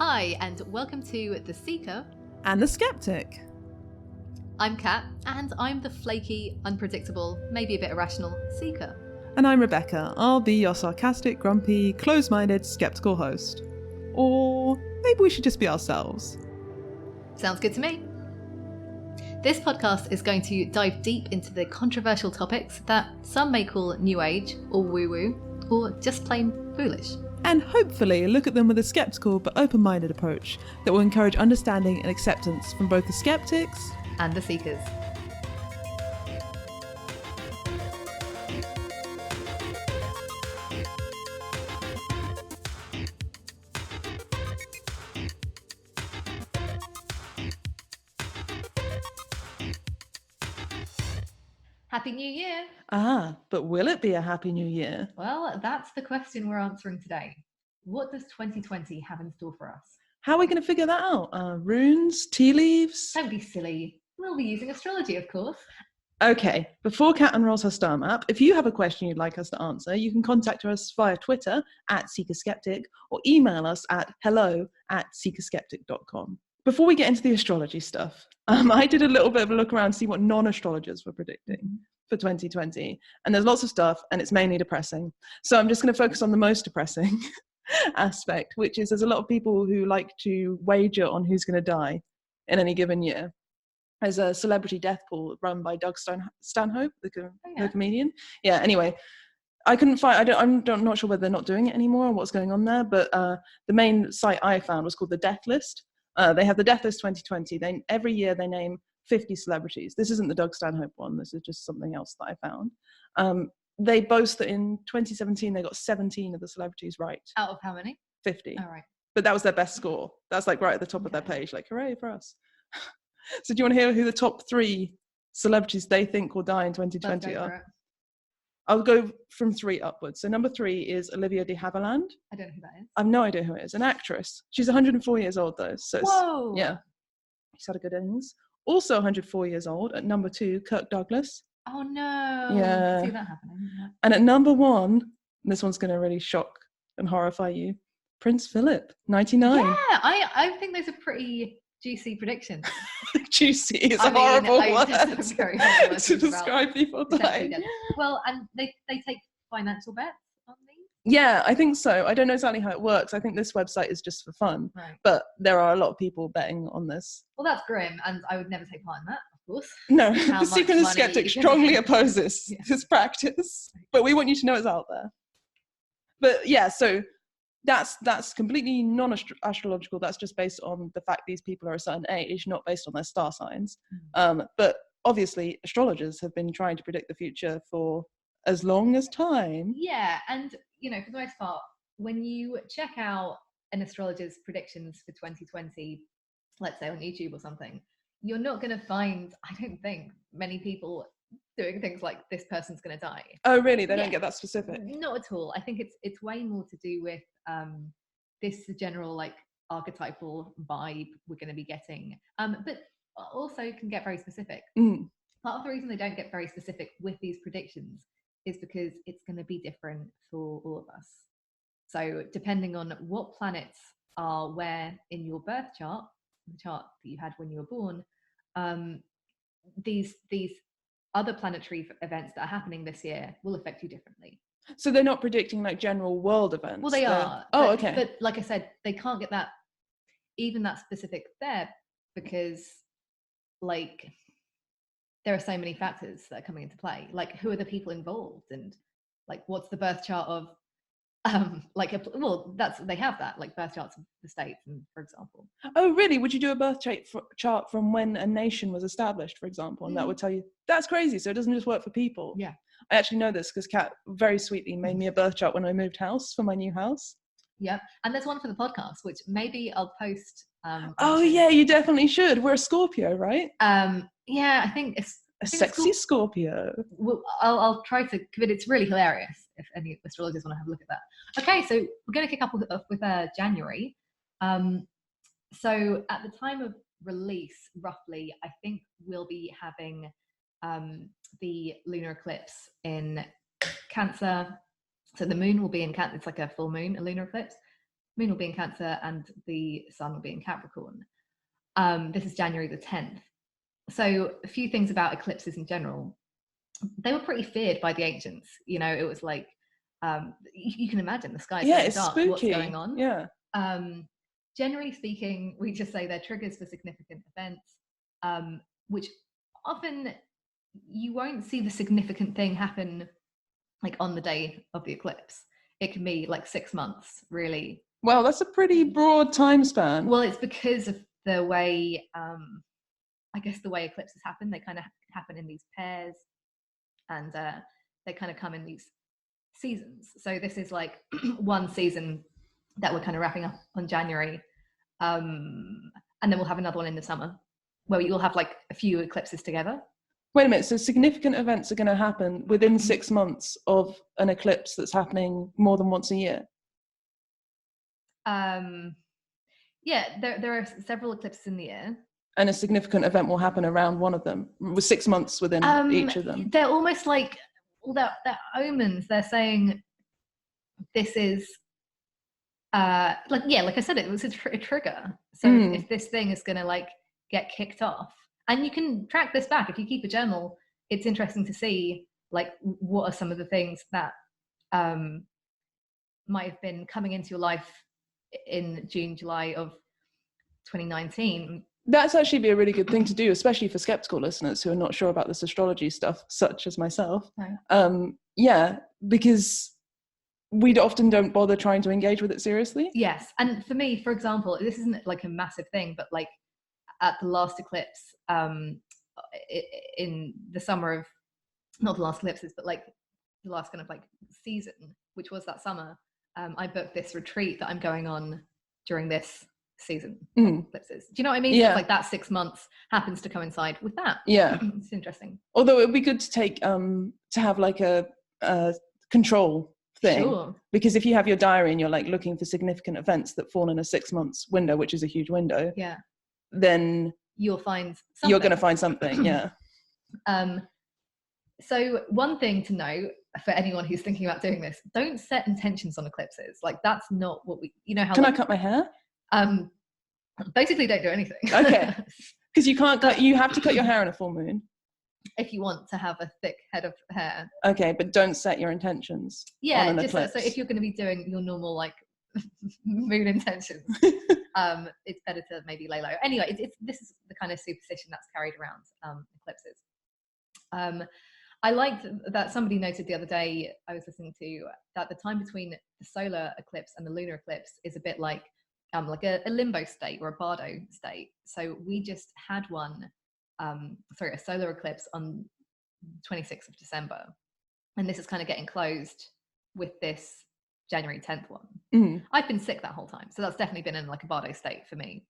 Hi, and welcome to The Seeker and The Skeptic. I'm Kat, and I'm the flaky, unpredictable, maybe a bit irrational Seeker. And I'm Rebecca. I'll be your sarcastic, grumpy, close-minded, skeptical host. Or maybe we should just be ourselves. Sounds good to me. This podcast is going to dive deep into the controversial topics that some may call new age, or woo-woo, or just plain foolish. And hopefully look at them with a skeptical but open-minded approach that will encourage understanding and acceptance from both the skeptics and the seekers. Happy New Year! But will it be a Happy New Year? Well, that's the question we're answering today. What does 2020 have in store for us? How are we going to figure that out? Runes? Tea leaves? Don't be silly. We'll be using astrology, of course. Okay, before Kat unrolls her star map, if you have a question you'd like us to answer, you can contact us via Twitter @SeekerSkeptic or email us at hello@seekerskeptic.com. Before we get into the astrology stuff, I did a little bit of a look around to see what non-astrologers were predicting for 2020. And there's lots of stuff, and it's mainly depressing. So I'm just going to focus on the most depressing aspect, which is there's a lot of people who like to wager on who's going to die in any given year. There's a celebrity death pool run by Doug Stanhope, the comedian. Yeah, anyway, I couldn't find, I'm not sure whether they're not doing it anymore or what's going on there, but the main site I found was called the Death List. They have the Death List 2020. Every year they name 50 celebrities. This isn't the Doug Stanhope one. This is just something else that I found. They boast that in 2017 they got 17 of the celebrities right. Out of how many? 50. All right. But that was their best score. That's like right at the top of their page. Like, hooray for us. So do you want to hear who the top 3 celebrities they think will die in 2020 are? I'll go from 3 upwards. So number 3 is Olivia de Havilland. I don't know who that is. I have no idea who it is. An actress. She's 104 years old though. So whoa! Yeah. She's had a good innings. Also 104 years old at number 2, Kirk Douglas. Oh no! Yeah. I see that happening. And at number 1, and this one's going to really shock and horrify you, Prince Philip, 99. Yeah, I think those are pretty juicy predictions. Juicy is a horrible word to describe people dying. Well, and they take financial bets on these? Yeah, I think so. I don't know exactly how it works. I think this website is just for fun. Right. But there are a lot of people betting on this. Well, that's grim, and I would never take part in that, of course. No, the Seeker and The Skeptic strongly opposes this practice. But we want you to know it's out there. But yeah, so that's completely non-astrological. That's just based on the fact these people are a certain age, not based on their star signs. But obviously astrologers have been trying to predict the future for as long as time. Yeah, and for the most part, when you check out an astrologer's predictions for 2020, let's say on YouTube or something, you're not going to find, I don't think, many people doing things like this person's going to die. Oh really? They don't get that specific? Not at all. I think it's way more to do with this general like archetypal vibe we're going to be getting, but also can get very specific. Part of the reason they don't get very specific with these predictions is because it's going to be different for all of us. So depending on what planets are where in your birth chart, the chart that you had when you were born, these other planetary events that are happening this year will affect you differently. So they're not predicting like general world events? Well, they are. Okay. But like I said, they can't get that specific there because like there are so many factors that are coming into play. Like who are the people involved, and like what's the birth chart of they have that, like birth charts of the states, and for example. Oh really? Would you do a birth chart from when a nation was established, for example, and that would tell you? That's crazy. So it doesn't just work for people. Yeah, I actually know this because Kat very sweetly made me a birth chart when I moved house for my new house. Yeah, and there's one for the podcast which maybe I'll post. Yeah, you definitely should. We're a Scorpio, right? Yeah, I think it's a sexy Scorpio. Well, I'll try to, but it's really hilarious if any astrologers want to have a look at that. Okay, so we're going to kick up with January. So at the time of release, roughly, I think we'll be having the lunar eclipse in Cancer. So the moon will be in Cancer. It's like a full moon, a lunar eclipse. moon will be in Cancer and the sun will be in Capricorn. This is January the 10th. So a few things about eclipses in general. They were pretty feared by the ancients. You know, it was like, you can imagine the sky's Yeah, very it's dark. spooky. What's going on? Yeah. Generally speaking, we just say they're triggers for significant events, which often you won't see the significant thing happen like on the day of the eclipse. It can be like 6 months, really. Well, that's a pretty broad time span. Well, it's because of the way, I guess the way eclipses happen. They kind of happen in these pairs, and they kind of come in these seasons. So this is like one season that we're kind of wrapping up on January, and then we'll have another one in the summer where you'll have like a few eclipses together. Wait a minute, so significant events are going to happen within 6 months of an eclipse that's happening more than once a year? Yeah, there are several eclipses in the year. And a significant event will happen around one of them, with 6 months within each of them. They're almost like, they're omens. They're saying this is, like I said, it was a trigger. So if this thing is going to like get kicked off, and you can track this back if you keep a journal, it's interesting to see like what are some of the things that might have been coming into your life in June, July of 2019. That's actually be a really good thing to do, especially for skeptical listeners who are not sure about this astrology stuff, such as myself. Right. Yeah, because we often don't bother trying to engage with it seriously. Yes, and for me, for example, this isn't like a massive thing, but like at the last eclipse, in the summer of, not the last eclipses, but like the last kind of like season, which was that summer, I booked this retreat that I'm going on during this season of eclipses. Do you know what I mean? Yeah. So it's like that 6 months happens to coincide with that. Yeah. It's interesting. Although it would be good to take to have like a control thing. Sure. Because if you have your diary and you're like looking for significant events that fall in a 6 months window, which is a huge window, yeah, then you'll find something. You're going to find something. Yeah. So one thing to note for anyone who's thinking about doing this, don't set intentions on eclipses. Like that's not what we, you know how. Can I cut my hair? Basically don't do anything. Okay. Because you can't cut, you have to cut your hair on a full moon. If you want to have a thick head of hair. Okay, but don't set your intentions. Yeah, on an just eclipse. so if you're going to be doing your normal like moon intentions, it's better to maybe lay low. Anyway, this is the kind of superstition that's carried around eclipses. I liked that somebody noted the other day, I was listening to, that the time between the solar eclipse and the lunar eclipse is a bit like a limbo state or a bardo state. So we just had a solar eclipse on 26th of December. And this is kind of getting closed with this January 10th one. I've been sick that whole time. So that's definitely been in like a bardo state for me.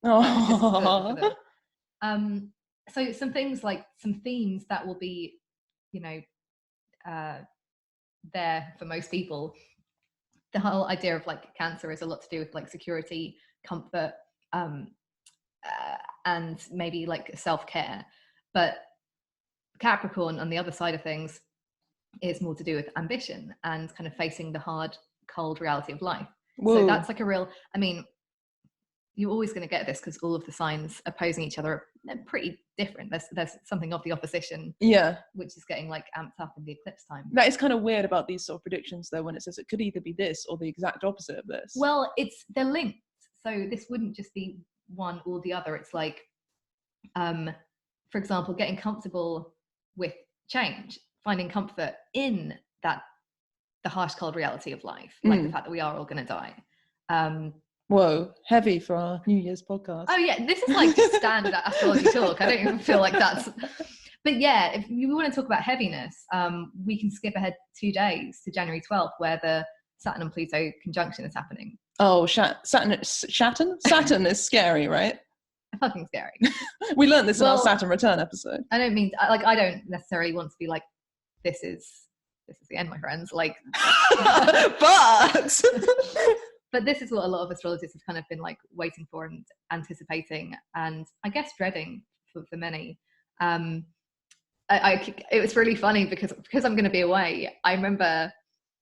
So some things like some themes that will be, there for most people. The whole idea of like Cancer is a lot to do with like security, comfort, and maybe like self-care. But Capricorn, on the other side of things, is more to do with ambition and kind of facing the hard, cold reality of life. Whoa. So that's like a real, you're always going to get this because all of the signs opposing each other are pretty different. There's something of the opposition, which is getting like amped up in the eclipse time. That is kind of weird about these sort of predictions, though, when it says it could either be this or the exact opposite of this. Well, they're linked, so this wouldn't just be one or the other. It's like, for example, getting comfortable with change, finding comfort in the harsh, cold reality of life, like the fact that we are all going to die. Whoa, heavy for our New Year's podcast. Oh yeah, this is like just standard astrology talk. I don't even feel like that's. But yeah, if you want to talk about heaviness, we can skip ahead 2 days to January 12th, where the Saturn and Pluto conjunction is happening. Oh, Saturn is scary, right? Fucking scary. We learned this in our Saturn return episode. I don't mean I don't necessarily want to be like, this is the end, my friends. Like, but this is what a lot of astrologers have kind of been like waiting for and anticipating, and I guess dreading for many. It was really funny because I'm going to be away. I remember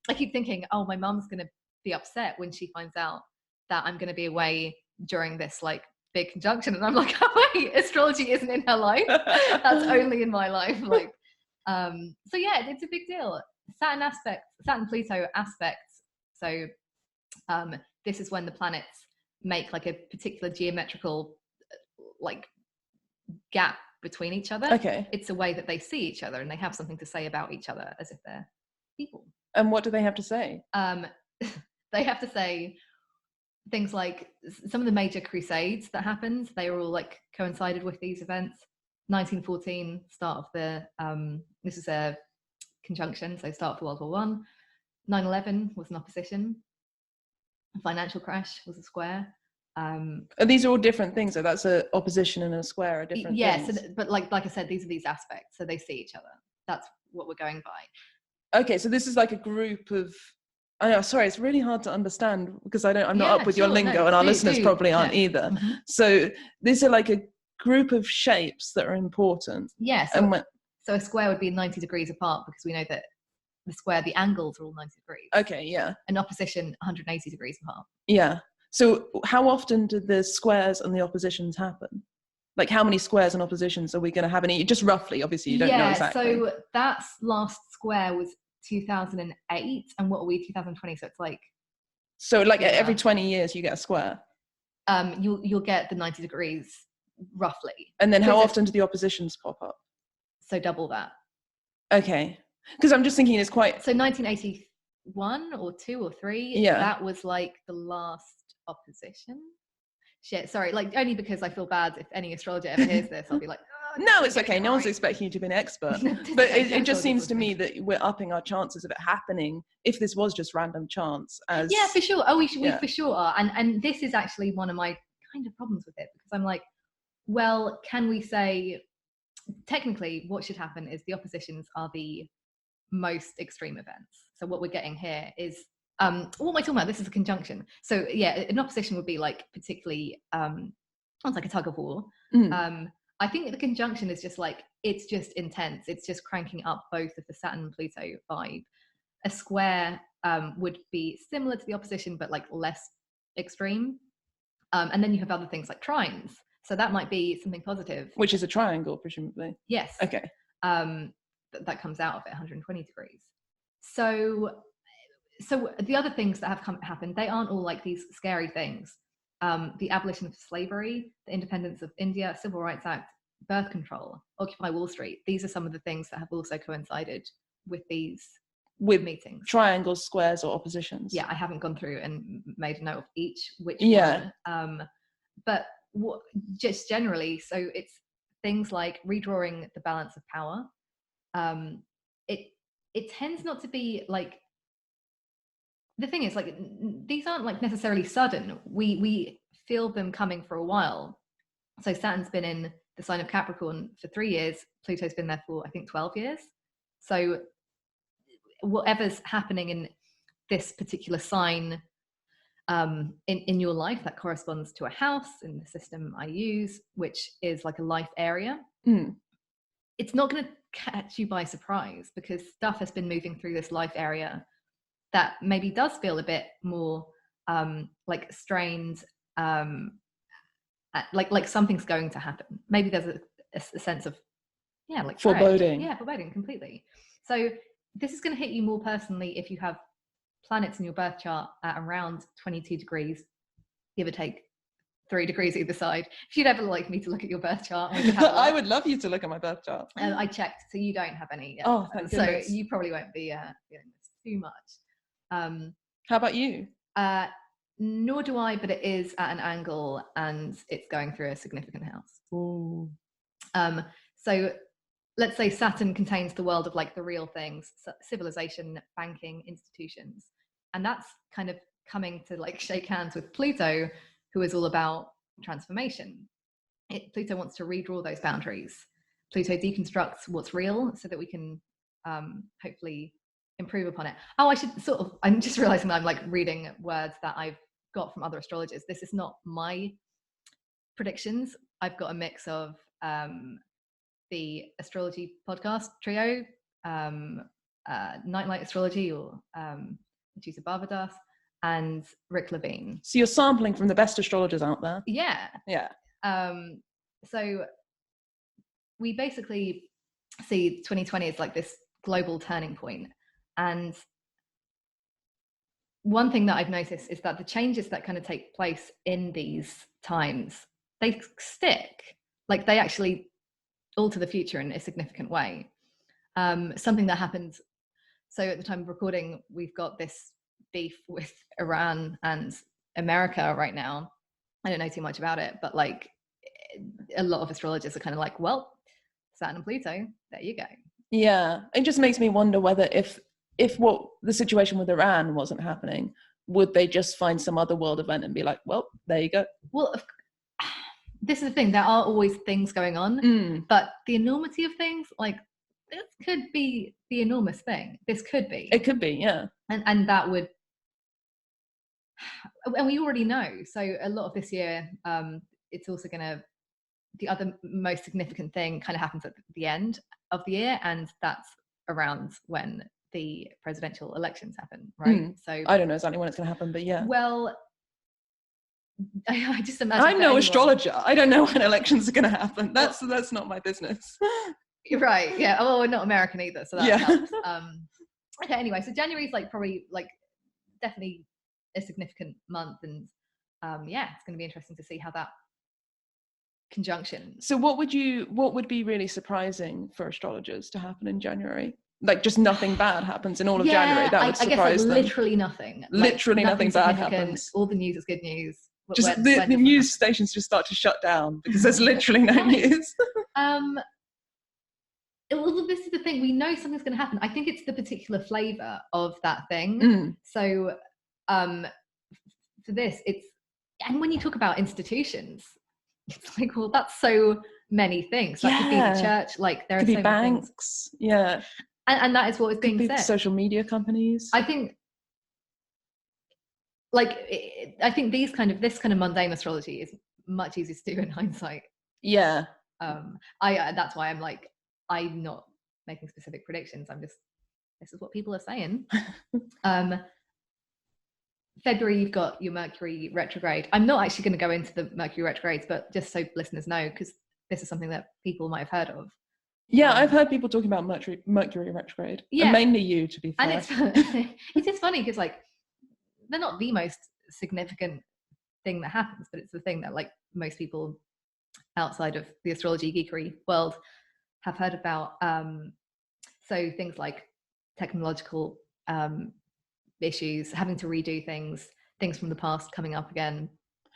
I keep thinking, oh, my mum's going to be upset when she finds out that I'm going to be away during this like big conjunction, and I'm like, oh wait, astrology isn't in her life. That's only in my life. Like, so yeah, it's a big deal. Saturn Pluto aspects. So this is when the planets make like a particular geometrical like gap between each other. Okay. It's a way that they see each other, and they have something to say about each other as if they're people. And what do they have to say? They have to say things like some of the major crusades that happened, they were all like coincided with these events. 1914, start of the this is a conjunction, so start of the World War One. 9/11 was an opposition. A financial crash was a square. These are all different things, so that's an opposition and a square are different things. Yes, but like I said, these are these aspects, so they see each other. That's what we're going by. Okay, so this is like a group of, I know, sorry, it's really hard to understand because I'm not up with your lingo, and our listeners probably aren't either. Mm-hmm. So these are like a group of shapes that are important. Yes. So a square would be 90 degrees apart, because we know that the angles are all 90 degrees. Okay, yeah. An opposition 180 degrees apart. Yeah. So how often do the squares and the oppositions happen? Like how many squares and oppositions are we going to have? Just roughly, obviously, you don't know exactly. So that last square was 2008, and what are we, 2020? So it's like... So like every 20 years you get a square? You'll get the 90 degrees, roughly. And then how often do the oppositions pop up? So double that. Okay. Because I'm just thinking it's quite... So 1981 or 2 or 3, that was like the last opposition. Shit, sorry, like only because I feel bad if any astrologer ever hears this, I'll be like, oh, no, it's okay. No one's expecting you to be an expert. But it just seems to me that we're upping our chances of it happening if this was just random chance. Yeah, for sure. Oh, we for sure are. And this is actually one of my kind of problems with it, because I'm like, well, can we say, technically what should happen is the oppositions are the most extreme events. So what we're getting here is what am I talking about? This is a conjunction. So yeah, an opposition would be like particularly it's like a tug of war. I think the conjunction is just like, it's just intense. It's just cranking up both of the Saturn Pluto vibe. A square would be similar to the opposition, but like less extreme. And then you have other things like trines. So that might be something positive. Which is a triangle, presumably. Yes. Okay. That comes out of it 120 degrees. So the other things that have happened, they aren't all like these scary things. The abolition of slavery, the independence of India, Civil Rights Act, birth control, Occupy Wall Street. These are some of the things that have also coincided with these meetings. Triangles, squares, or oppositions. Yeah, I haven't gone through and made a note of which one. But just generally, so it's things like redrawing the balance of power. It tends not to be like, the thing is, like, these aren't like necessarily sudden. We feel them coming for a while. So Saturn's been in the sign of Capricorn for 3 years. Pluto's been there for, I think, 12 years. So whatever's happening in this particular sign in your life, that corresponds to a house in the system I use, which is like a life area. It's not going to catch you by surprise, because stuff has been moving through this life area that maybe does feel a bit more like strained, like something's going to happen. Maybe there's a sense of like foreboding. Foreboding completely. So this is going to hit you more personally if you have planets in your birth chart at around 22 degrees, give or take 3 degrees either side. If you'd ever like me to look at your birth chart, I would love you to look at my birth chart. I checked, so you don't have any. Oh, thank goodness. So you probably won't be feeling this too much. How about you? Nor do I, but it is at an angle and it's going through a significant house. Ooh. So let's say Saturn contains the world of like the real things, civilization, banking, institutions. And that's kind of coming to like shake hands with Pluto, who is all about transformation. Pluto wants to redraw those boundaries. Pluto deconstructs what's real so that we can hopefully improve upon it. Oh, I'm just realizing that I'm like reading words that I've got from other astrologers. This is not my predictions. I've got a mix of the Astrology Podcast trio, Nightlight Astrology, or Medusa Barbadas, and Rick Levine. So you're sampling from the best astrologers out there. Yeah. Yeah. So we basically see 2020 as like this global turning point. And one thing that I've noticed is that the changes that kind of take place in these times, they stick. Like they actually alter the future in a significant way. Something that happened. So at the time of recording, we've got this beef with Iran and America right now. I don't know too much about it, but like a lot of astrologers are kind of like, well, Saturn and Pluto, there you go. Yeah, it just makes me wonder whether if what the situation with Iran wasn't happening, would they just find some other world event and be like, well, there you go. Well, this is the thing, there are always things going on, but the enormity of things, like this could be the enormous thing. This could be. It could be, yeah. And that would, and we already know. So a lot of this year, it's also going to, the other most significant thing kind of happens at the end of the year, and that's around when the presidential elections happen, right? So I don't know exactly when it's going to happen, but yeah. Well, I just imagine I'm no astrologer. I don't know when elections are going to happen. That's not my business. Right? Yeah. Oh, not American either, so that helps. Okay. Anyway, so January is like probably like definitely a significant month, and yeah, it's going to be interesting to see how that conjunction. So what would be really surprising for astrologers to happen in January? Like just nothing bad happens in all of January. That would surprise I guess them. Literally nothing. Literally nothing bad happens. All the news is good news. Just the news stations just start to shut down because there's literally no news. Well, this is the thing. We know something's going to happen. I think it's the particular flavor of that thing. So for this, it's, and when you talk about institutions, it's like, well, that's so many things. That could be the church, like there are so many banks, things. And that is what is being said. Social media companies. I think, this kind of mundane astrology is much easier to do in hindsight. Yeah. That's why I'm like, I'm not making specific predictions. I'm just, this is what people are saying. February, you've got your Mercury retrograde. I'm not actually going to go into the Mercury retrogrades, but just so listeners know, because this is something that people might have heard of. Yeah, I've heard people talking about Mercury retrograde. Yeah. And mainly you, to be fair. And it's just funny because like, they're not the most significant thing that happens, but it's the thing that like most people outside of the astrology geekery world have heard about. So things like technological issues, having to redo things from the past coming up again.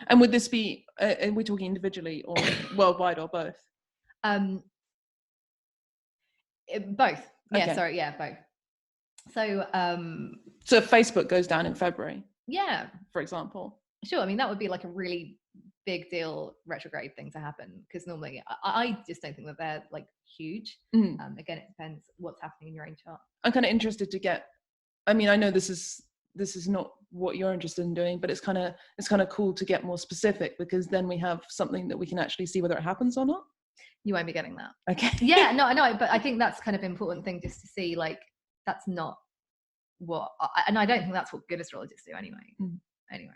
And would this be, are we talking individually or worldwide or both? Both. Yeah, okay. Sorry, yeah, both. So so if Facebook goes down in February, yeah, for example. Sure. I mean, that would be like a really big deal retrograde thing to happen, because normally I just don't think that they're like huge. Again, it depends what's happening in your own chart. I'm kind of interested to get, I mean, I know this is not what you're interested in doing, but it's kind of cool to get more specific, because then we have something that we can actually see whether it happens or not. You won't be getting that. Okay. Yeah, no, I know, but I think that's kind of important thing just to see, like, that's not what, and I don't think that's what good astrologers do anyway. Anyway,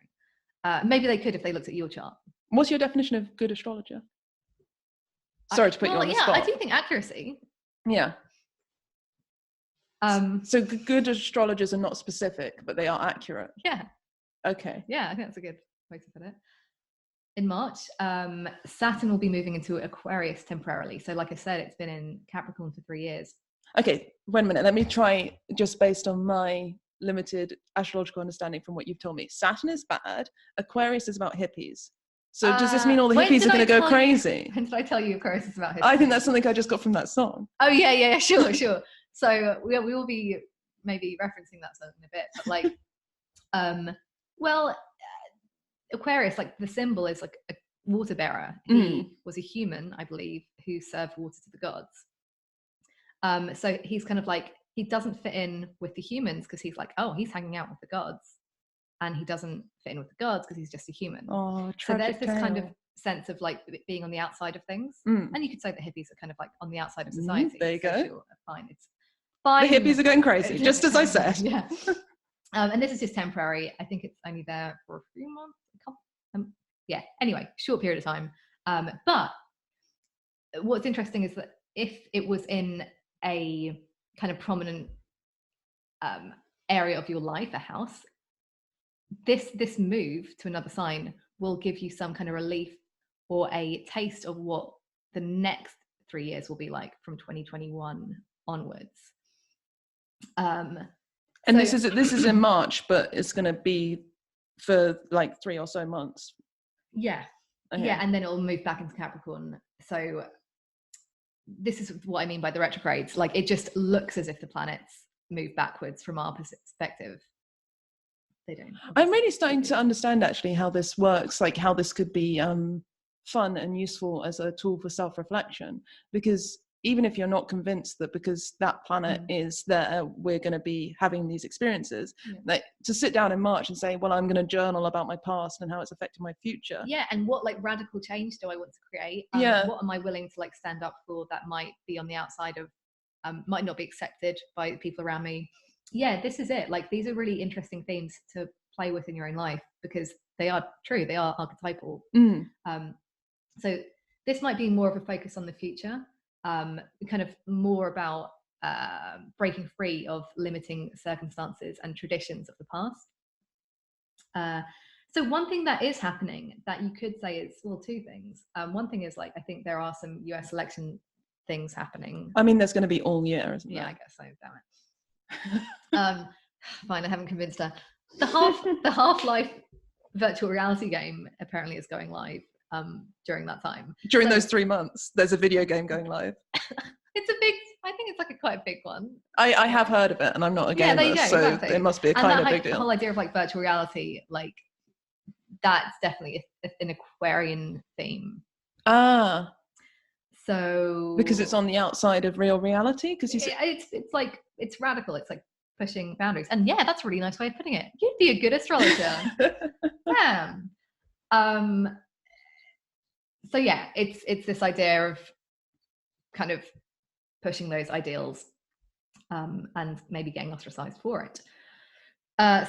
maybe they could if they looked at your chart. What's your definition of good astrologer? Sorry to put you on the spot. I do think accuracy. Yeah. So good astrologers are not specific, but they are accurate. Yeah. Okay. Yeah, I think that's a good way to put it. In March, Saturn will be moving into Aquarius temporarily. So like I said, it's been in Capricorn for 3 years. Okay, wait a minute. Let me try, just based on my limited astrological understanding from what you've told me. Saturn is bad. Aquarius is about hippies. So does this mean all the hippies are going to go crazy? When did I tell you Aquarius is about hippies? I think that's something I just got from that song. Oh, yeah, sure. So we will be maybe referencing that song in a bit. But like, Aquarius, like the symbol is like a water bearer. He was a human, I believe, who served water to the gods. So he's kind of like, he doesn't fit in with the humans because he's like, oh, he's hanging out with the gods. And he doesn't fit in with the gods because he's just a human. Oh, so there's this kind of sense of like being on the outside of things. And you could say the hippies are kind of like on the outside of society. There you go. Sure, fine. It's fine. The hippies are going crazy, just as I said. Yeah. And this is just temporary. I think it's only there for a few months, anyway, short period of time. But what's interesting is that if it was in a kind of prominent area of your life, a house, this move to another sign will give you some kind of relief or a taste of what the next 3 years will be like from 2021 onwards. And this is in March, but it's going to be for like 3 or so months. Yeah. Okay. Yeah, and then it'll move back into Capricorn. So this is what I mean by the retrogrades. Like, it just looks as if the planets move backwards from our perspective. They don't. I'm really starting to understand actually how this works, like how this could be fun and useful as a tool for self-reflection, because even if you're not convinced that because that planet is there, we're going to be having these experiences, like to sit down in March and say, well, I'm going to journal about my past and how it's affecting my future. Yeah. And what like radical change do I want to create? What am I willing to like stand up for that might be on the outside of, might not be accepted by the people around me? Yeah, this is it. Like, these are really interesting themes to play with in your own life because they are true. They are archetypal. So this might be more of a focus on the future. Kind of more about breaking free of limiting circumstances and traditions of the past. So one thing that is happening that you could say is, well, two things. One thing is, like, I think there are some US election things happening. I mean, there's going to be all year, isn't there? Yeah, I guess so. Damn it. Fine, I haven't convinced her. The Half-Life virtual reality game apparently is going live during that time. During those 3 months, there's a video game going live. It's a big, I think it's like quite a big one. I have heard of it, and I'm not a gamer, so exactly. It must be a kind of big deal. The whole idea of like virtual reality, like, that's definitely an Aquarian theme. So because it's on the outside of real reality, because it's like, it's radical. It's like pushing boundaries, and yeah, that's a really nice way of putting it. You'd be a good astrologer. Damn. So yeah, it's this idea of kind of pushing those ideals, and maybe getting ostracized for it.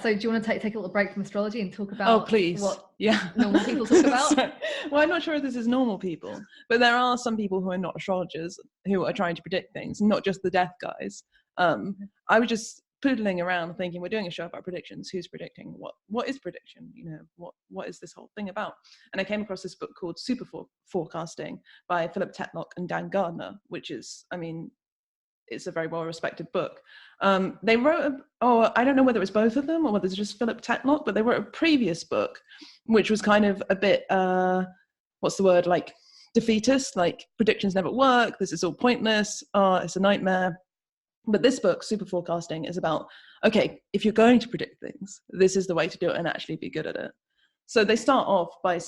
So do you want to take a little break from astrology and talk about what normal people talk about? Well, I'm not sure if this is normal people, but there are some people who are not astrologers who are trying to predict things, not just the death guys. I was just poodling around thinking, we're doing a show about predictions. Who's predicting? What is prediction? You know, what is this whole thing about? And I came across this book called Super Forecasting by Philip Tetlock and Dan Gardner, which is, I mean, it's a very well-respected book. They wrote, I don't know whether it was both of them or whether it's just Philip Tetlock, but they wrote a previous book, which was kind of a bit, what's the word, like defeatist, like predictions never work, this is all pointless, it's a nightmare. But this book, Super Forecasting, is about, okay, if you're going to predict things, this is the way to do it and actually be good at it. So they start off by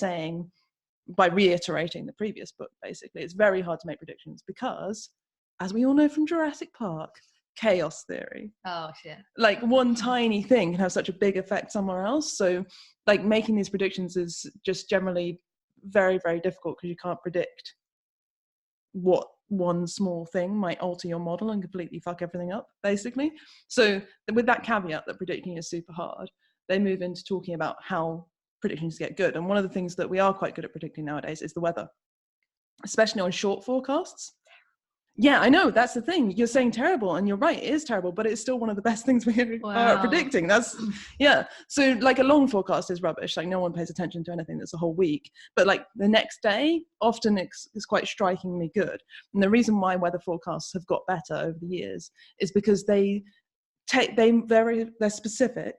reiterating the previous book, basically. It's very hard to make predictions because, as we all know from Jurassic Park, chaos theory. Oh, shit. Like, one tiny thing can have such a big effect somewhere else. So, like, making these predictions is just generally very, very difficult because you can't predict what one small thing might alter your model and completely fuck everything up, basically. So with that caveat that predicting is super hard, they move into talking about how predictions get good. And one of the things that we are quite good at predicting nowadays is the weather, especially on short forecasts. Yeah, I know, that's the thing. You're saying terrible, and you're right, it is terrible, but it's still one of the best things we are at predicting. So like a long forecast is rubbish. Like, no one pays attention to anything that's a whole week. But like the next day, often is quite strikingly good. And the reason why weather forecasts have got better over the years is because they're specific.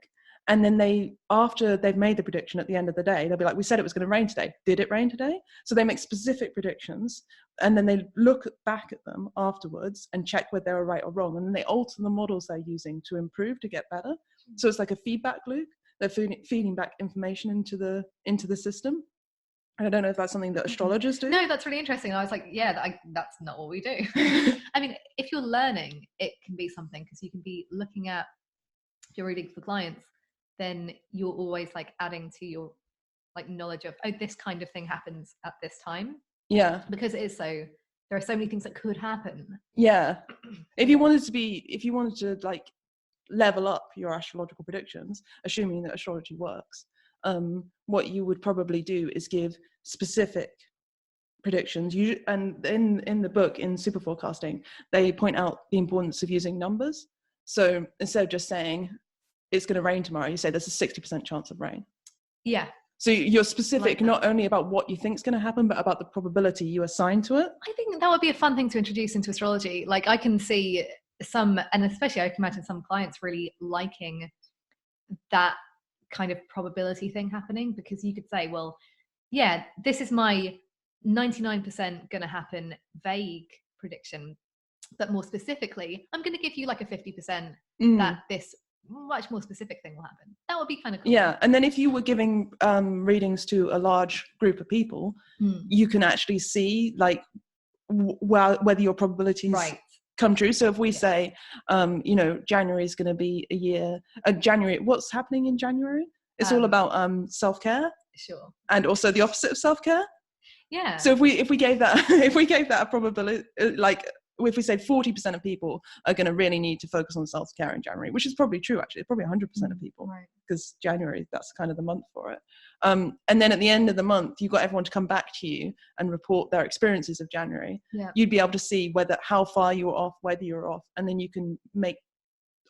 And then after they've made the prediction at the end of the day, they'll be like, we said it was going to rain today. Did it rain today? So they make specific predictions, and then they look back at them afterwards and check whether they were right or wrong. And then they alter the models they're using to improve, to get better. So it's like a feedback loop. They're feeding back information into the system. I don't know if that's something that astrologers do. No, that's really interesting. I was like, yeah, that's not what we do. I mean, if you're learning, it can be something, because you can be looking at, if you're reading for clients, then you're always like adding to your like knowledge of, oh, this kind of thing happens at this time. Yeah. Because it is so, there are so many things that could happen. Yeah. If you wanted to like level up your astrological predictions, assuming that astrology works, what you would probably do is give specific predictions. And in the book, in super forecasting, they point out the importance of using numbers. So instead of just saying it's going to rain tomorrow, you say there's a 60% chance of rain. Yeah. So you're specific, like not only about what you think is going to happen, but about the probability you assign to it. I think that would be a fun thing to introduce into astrology. Like I can see some, and especially I can imagine some clients really liking that kind of probability thing happening, because you could say, well, yeah, this is my 99% going to happen vague prediction, but more specifically, I'm going to give you like a 50% that this much more specific thing will happen. That would be kind of cool. Yeah, and then if you were giving readings to a large group of people, you can actually see like whether your probabilities come true. So if we say, January is going to be a year. January, what's happening in January? It's all about self-care. Sure. And also the opposite of self-care. Yeah. So if we gave that a probability, like if we say 40% of people are going to really need to focus on self-care in January, which is probably true actually, it's probably 100% of people, because January, that's kind of the month for it. And then at the end of the month, you've got everyone to come back to you and report their experiences of January. Yeah. You'd be able to see how far you were off, whether you're off, and then you can make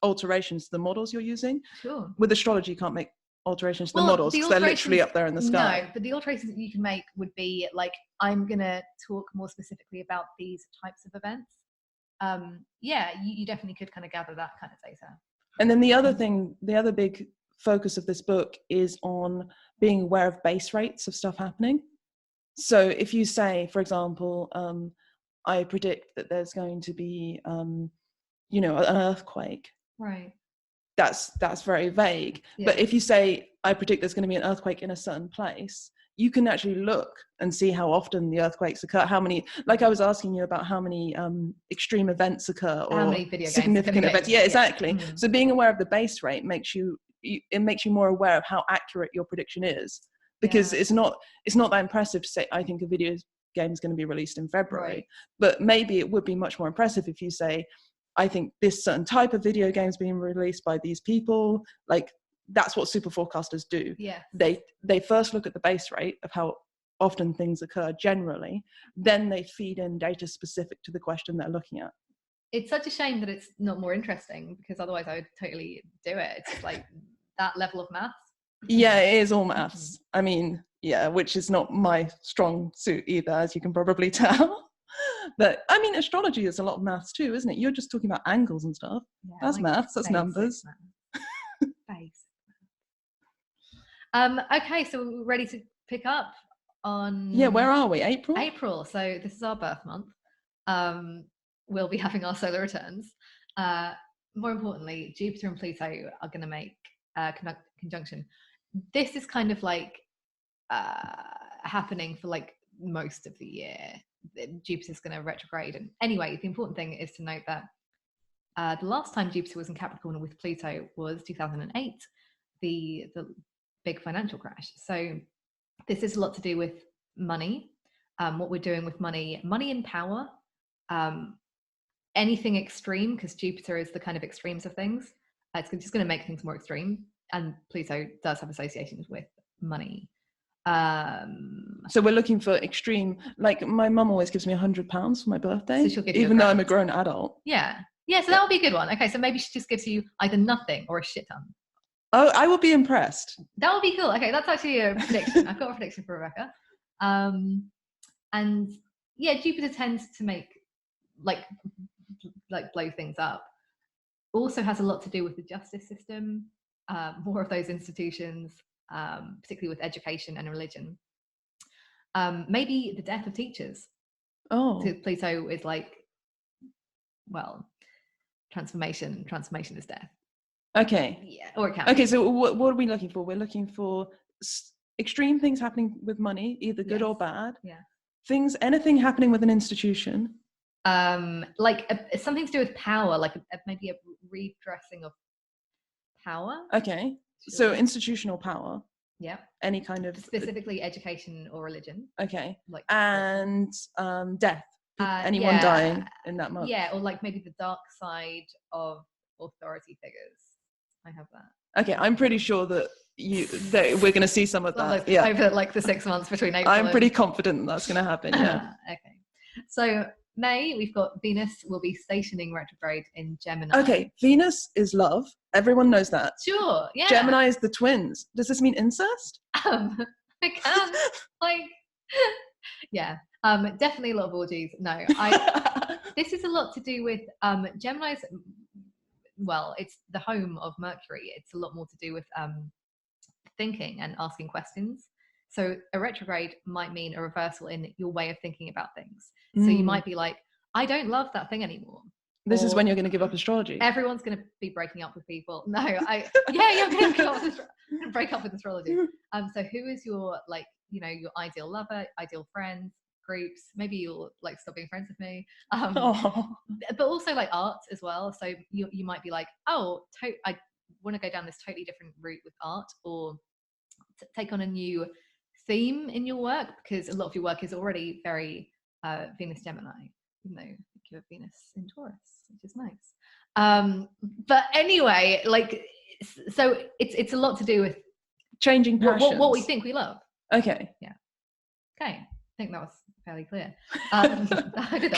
alterations to the models you're using. Sure. With astrology, you can't make alterations to the models because they're literally up there in the sky. No, but the alterations that you can make would be like, I'm going to talk more specifically about these types of events. You definitely could kind of gather that kind of data. And then the other big focus of this book is on being aware of base rates of stuff happening. So if you say, for example, I predict that there's going to be, an earthquake. Right. That's very vague. Yeah. But if you say, I predict there's going to be an earthquake in a certain place, you can actually look and see how often the earthquakes occur, how many, like I was asking you about how many extreme events occur, or how many video significant events. Yeah, exactly. Yeah. So being aware of the base rate makes you more aware of how accurate your prediction is, because it's not that impressive to say, I think a video game is going to be released in February, but maybe it would be much more impressive if you say, I think this certain type of video game is being released by these people. Like, that's what super forecasters do. Yeah. They first look at the base rate of how often things occur generally, then they feed in data specific to the question they're looking at. It's such a shame that it's not more interesting, because otherwise I would totally do it. It's like that level of maths. Yeah, it is all maths. I mean, yeah, which is not my strong suit either, as you can probably tell. But I mean, astrology is a lot of maths too, isn't it? You're just talking about angles and stuff. Yeah, that's like maths, that's numbers. Okay, so we're ready to pick up on... Yeah, where are we? April. So this is our birth month. We'll be having our solar returns. More importantly, Jupiter and Pluto are going to make a conjunction. This is kind of like happening for like most of the year. Jupiter's going to retrograde. And anyway, the important thing is to note that the last time Jupiter was in Capricorn with Pluto was 2008, the big financial crash. So this is a lot to do with money, what we're doing with money and power, anything extreme, because Jupiter is the kind of extremes of things. It's just going to make things more extreme, and Pluto does have associations with money. So we're looking for extreme, like my mum always gives me £100 for my birthday, so even though I'm a grown adult. Yeah, so that would be a good one. Okay, so maybe she just gives you either nothing or a shit ton. Oh, I would be impressed. That would be cool. Okay, that's actually a prediction. I've got a prediction for Rebecca. And yeah, Jupiter tends to make like blow things up. Also has a lot to do with the justice system, more of those institutions, particularly with education and religion. Maybe the death of teachers. Oh. Pluto is like, well, transformation is death. Okay. Yeah, or it can. Okay, so what are we looking for? We're looking for extreme things happening with money, either good or bad. Yeah. Anything happening with an institution. Like something to do with power, like maybe a redressing of power. Okay, so institutional power. Yeah. Any kind of specifically education or religion. Okay. Like and death. Anyone dying in that month. Yeah, or like maybe the dark side of authority figures. I have that. Okay, I'm pretty sure that we're going to see some of that. Yeah. Over like the 6 months between April. I'm pretty confident that's going to happen. Yeah. Okay. So May, we've got Venus will be stationing retrograde in Gemini. Okay, Venus is love. Everyone knows that. Sure. Yeah. Gemini is the twins. Does this mean incest? I can yeah. Definitely a lot of orgies. No, this is a lot to do with Gemini's. Well, it's the home of Mercury. It's a lot more to do with thinking and asking questions. So a retrograde might mean a reversal in your way of thinking about things. So you might be like, I don't love that thing anymore. This is when you're going to give up astrology. Everyone's going to be breaking up with people. No, you're going to break up with astrology. So who is your your ideal lover, ideal friends, groups? Maybe you'll like stop being friends with me. But also like art as well. So you might be like, oh, I want to go down this totally different route with art, or take on a new theme in your work, because a lot of your work is already very Venus Gemini, even though you have Venus in Taurus, which is nice. But anyway, like, so it's a lot to do with changing passions. What we think we love. Okay. Yeah. Okay. I think that was fairly clear.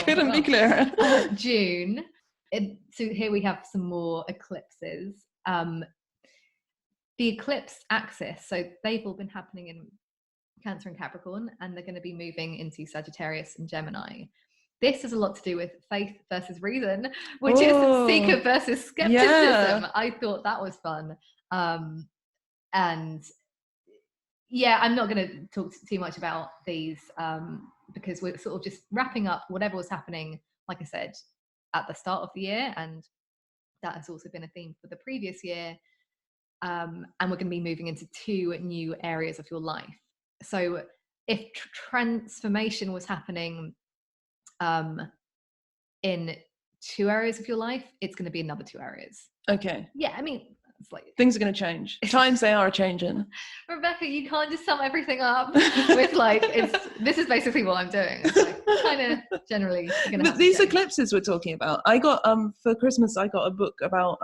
Couldn't be clearer. June. So here we have some more eclipses. The eclipse axis, so they've all been happening in Cancer and Capricorn, and they're going to be moving into Sagittarius and Gemini. This has a lot to do with faith versus reason, which is seeker versus skepticism. Yeah. I thought that was fun. And yeah, I'm not going to talk too much about these because we're sort of just wrapping up whatever was happening, like I said, at the start of the year. And that has also been a theme for the previous year. And we're going to be moving into 2 new areas of your life. So if transformation was happening in 2 areas of your life, it's going to be another 2 areas. Okay. Yeah, I mean, it's like things are going to change. Times they are changing. Rebecca, you can't just sum everything up with like this is basically what I'm doing. It's like kind of generally going to. But these eclipses we're talking about, I got for Christmas I got a book about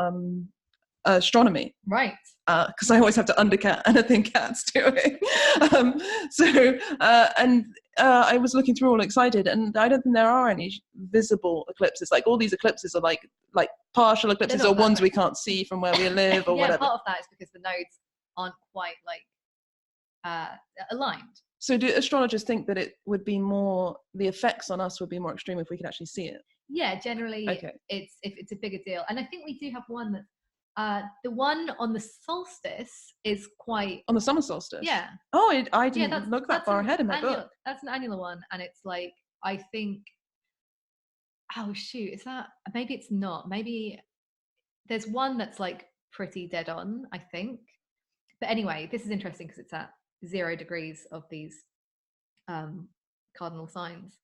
astronomy, right? Because I always have to undercut anything Kat's doing. I was looking through all excited, and I don't think there are any visible eclipses. Like all these eclipses are like partial eclipses or ones we can't see from where we live or whatever. Part of that is because the nodes aren't quite like aligned. So do astrologers think that it would be more, the effects on us would be more extreme if we could actually see it? Yeah, generally it's a bigger deal. And I think we do have one that the one on the solstice is quite... On the summer solstice? Yeah. Oh, I didn't look that far ahead in my book. That's an annular one, and it's like, I think... Oh, shoot, is that... Maybe it's not. Maybe there's one that's like pretty dead on, I think. But anyway, this is interesting because it's at 0 degrees of these cardinal signs.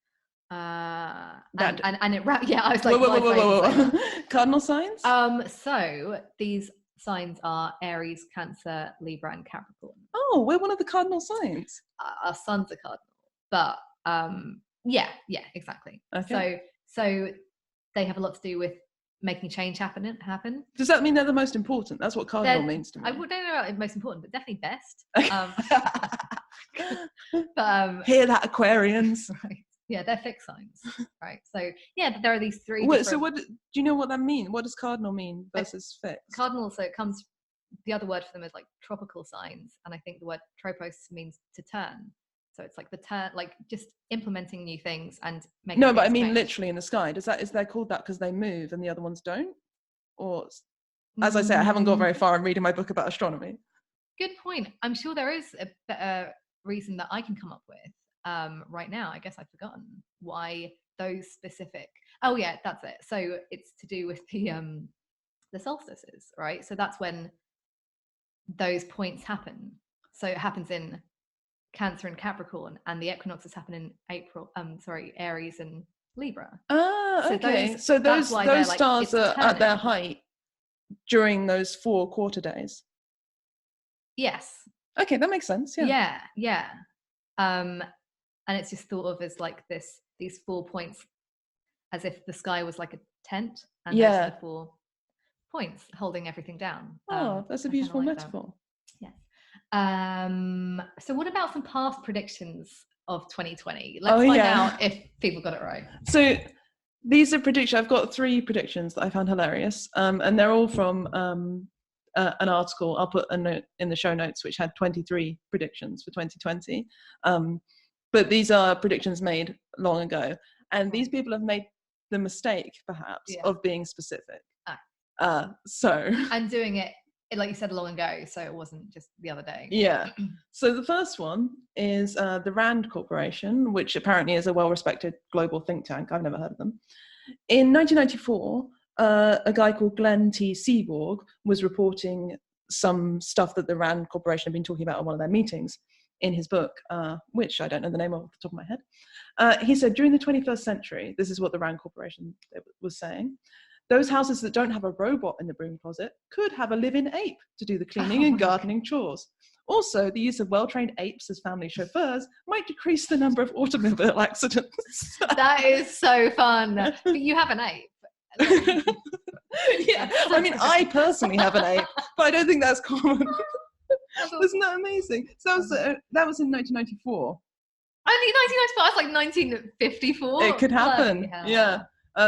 I was like, whoa. Cardinal signs? So these signs are Aries, Cancer, Libra, and Capricorn. Oh, we're one of the cardinal signs. Our suns are cardinal, but yeah, exactly. Okay. So they have a lot to do with making change happen. Does that mean they're the most important? That's what cardinal means to me. I don't know about most important, but definitely best. Hear that, Aquarians? Right. Yeah, they're fixed signs, right? So yeah, there are these 3. So what do you know what that means? What does cardinal mean versus fixed? Cardinal, so it comes. The other word for them is like tropical signs, and I think the word tropos means to turn. So it's like the turn, like just implementing new things and making. No, but I mean literally in the sky. Is they called that because they move and the other ones don't? Or, as I say, I haven't got very far in reading my book about astronomy. Good point. I'm sure there is a better reason that I can come up with. Right now, I guess I've forgotten why those specific. Oh yeah, that's it. So it's to do with the solstices, right? So that's when those points happen. So it happens in Cancer and Capricorn, and the equinoxes happen in April. Aries and Libra. Ah, okay. So those stars are at their height during those 4 quarter days. Yes. Okay, that makes sense. Yeah. Yeah. And it's just thought of as like these 4 points, as if the sky was like a tent, and those are the 4 points holding everything down. That's a beautiful metaphor. Yes. So what about some past predictions of 2020? Let's find out if people got it right. So these are predictions. I've got 3 predictions that I found hilarious, and they're all from an article. I'll put a note in the show notes, which had 23 predictions for 2020. But these are predictions made long ago, and these people have made the mistake, perhaps, of being specific. And doing it, like you said, long ago, so it wasn't just the other day. Yeah. So the first one is the Rand Corporation, which apparently is a well-respected global think tank. I've never heard of them. In 1994, a guy called Glenn T. Seaborg was reporting some stuff that the Rand Corporation had been talking about at one of their meetings in his book, which I don't know the name of off the top of my head. He said, during the 21st century, this is what the Rand Corporation was saying, those houses that don't have a robot in the broom closet could have a live-in ape to do the cleaning and gardening chores. Also, the use of well-trained apes as family chauffeurs might decrease the number of automobile accidents. That is so fun. But you have an ape. Yeah, I mean, I personally have an ape, but I don't think that's common. Isn't that amazing? So that was in 1994. Only 1994? That's like 1954. It could happen. Yeah.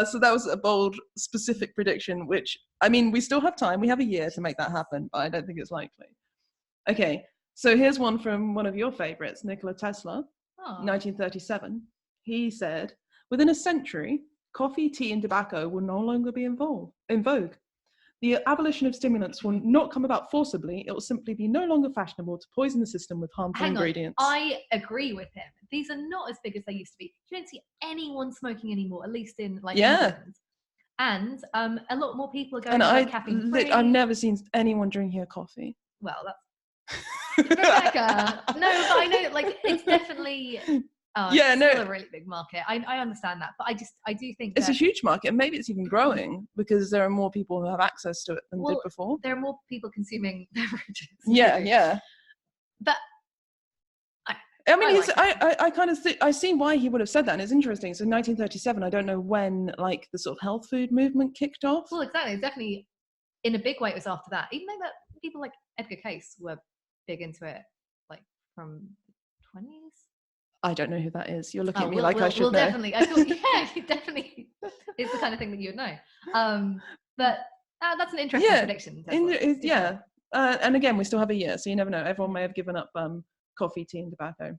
So that was a bold, specific prediction, which, I mean, we still have time. We have a year to make that happen, but I don't think it's likely. Okay, so here's one from one of your favorites, Nikola Tesla, 1937. He said, within a century, coffee, tea, and tobacco will no longer be in vogue. The abolition of stimulants will not come about forcibly. It will simply be no longer fashionable to poison the system with harmful ingredients. I agree with him. These are not as big as they used to be. You don't see anyone smoking anymore, at least in England. And a lot more people are going to caffeine free. I've never seen anyone drinking a coffee. Well, that's Rebecca. No, but I know it's definitely still a really big market. I understand that, but I do think it's a huge market, and maybe it's even growing because there are more people who have access to it than did before. There are more people consuming beverages. Yeah. But I mean, I kind of I see why he would have said that, and it's interesting. So 1937, I don't know when the sort of health food movement kicked off. Well, exactly. It's definitely in a big way. It was after that. Even though that people like Edgar Cayce were big into it, from the 20s. I don't know who that is. You're looking at me I should know. Definitely. I thought, it definitely is the kind of thing that you would know. But that's an interesting prediction. And again, we still have a year, so you never know. Everyone may have given up coffee, tea, and tobacco